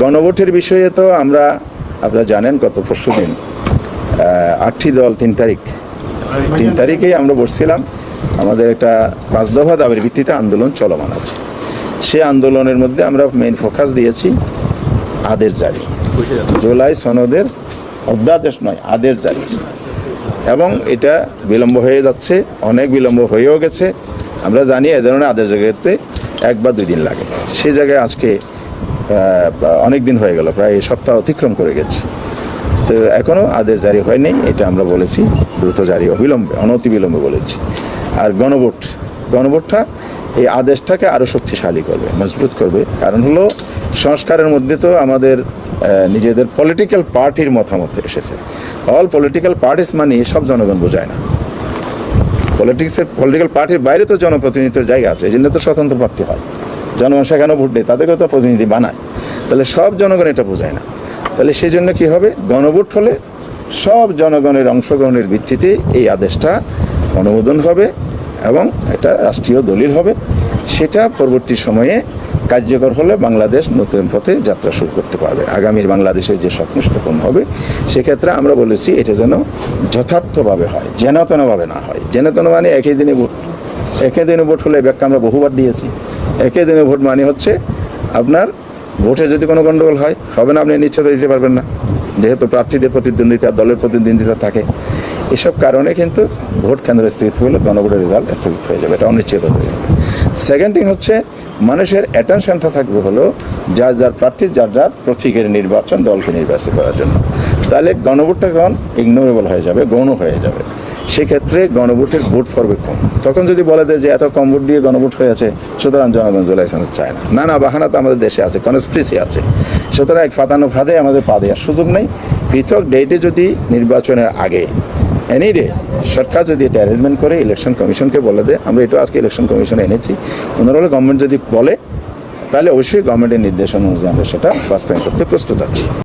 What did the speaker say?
গণভোটের বিষয়ে তো আপনারা জানেন গত পরশুদিন 8টি দল 3 তারিখেই আমরা বসছিলাম। আমাদের একটা 5 দফা দাবির ভিত্তিতে আন্দোলন চলমান আছে। সে আন্দোলনের মধ্যে আমরা মেইন ফোকাস দিয়েছি আদেশ জারি, জুলাই সনদের অধ্যাদেশ নয়, আদেশ জারি। এবং এটা বিলম্ব হয়ে যাচ্ছে, অনেক বিলম্ব হয়েও গেছে। আমরা জানি এ ধরনের আদেশ জারিতে 1 বা 2 দিন লাগে। সে জায়গায় আজকে অনেক দিন হয়ে গেল, প্রায় সপ্তাহ অতিক্রম করে গেছে। তো এখনও আদেশ জারি হয়নি, এটা আমরা বলেছি দ্রুত জারি, অনতিবিলম্বে বলেছি। আর গণভোটটা এই আদেশটাকে আরও শক্তিশালী করবে, মজবুত করবে। কারণ হলো সংস্কারের মধ্যে তো আমাদের নিজেদের পলিটিক্যাল পার্টির মতামত এসেছে। অল পলিটিক্যাল পার্টিস মানে সব জনগণ বোঝায় না। পলিটিক্যাল পার্টির বাইরে তো জনপ্রতিনিধিত্বের জায়গা আছে, এই জন্য তো স্বতন্ত্র প্রার্থী হয়। জনগণ সেখানেও ভোট দেয়, তাদেরকেও তো প্রতিনিধি বানায়। তাহলে সব জনগণ এটা বোঝায় না। তাহলে সেই জন্য কী হবে, গণভোট হলে সব জনগণের অংশগ্রহণের ভিত্তিতে এই আদেশটা অনুমোদন হবে এবং এটা রাষ্ট্রীয় দলিল হবে। সেটা পরবর্তী সময়ে কার্যকর হলে বাংলাদেশ নতুন পথে যাত্রা শুরু করতে পারবে। আগামীর বাংলাদেশের যে স্বপ্ন সেটা পূর্ণ হবে। সেক্ষেত্রে আমরা বলেছি এটা যেন যথার্থভাবে হয়, যেনতেনভাবে না হয়। যেনতেন মানে একই দিনে ভোট হলে ব্যাখ্যা আমরা বহুবার দিয়েছি। একই দিনে ভোট মানে হচ্ছে আপনার ভোটে যদি কোনো গণ্ডগোল হবে না, আপনি নিশ্চয়তা দিতে পারবেন না, যেহেতু প্রার্থীদের প্রতিদ্বন্দ্বিতা, দলের প্রতিদ্বন্দ্বিতা থাকে। এসব কারণে কিন্তু ভোট কেন্দ্র স্থগিত হলে গণভোটের রেজাল্ট স্থগিত হয়ে যাবে, এটা অনিশ্চিত হয়ে যাবে। সেকেন্ড থিং হচ্ছে মানুষের অ্যাটেনশনটা থাকবে হলো যার যার প্রার্থী, যার যার প্রতীকের নির্বাচন, দলকে নির্বাচিত করার জন্য। তাহলে গণভোটটা তখন ইগনোরেবল হয়ে যাবে, গৌণ হয়ে যাবে। সেক্ষেত্রে গণভোটের ভোট পড়বে কম। তখন যদি বলে দেয় যে এত কম ভোট দিয়ে গণভোট হয়েছে, সুতরাং জনগণ জুলাই সনদ চায় না। না, বাহানা তো আমাদের দেশে আছে, কনস্পিরেসি আছে। সুতরাং এক ফাতানো ফাঁদে আমাদের পা দেওয়ার সুযোগ নেই। পৃথক ডেটে যদি নির্বাচনের আগে এনি ডে সরকার যদি এটা অ্যারেঞ্জমেন্ট করে ইলেকশন কমিশনকে বলে দেয়, আমরা এটা আজকে ইলেকশন কমিশনে এনেছি, ওনারা গভর্নমেন্ট যদি বলে, তাহলে অবশ্যই গভর্নমেন্টের নির্দেশনা অনুযায়ী আমরা সেটা বাস্তবায়ন করতে প্রস্তুত আছি।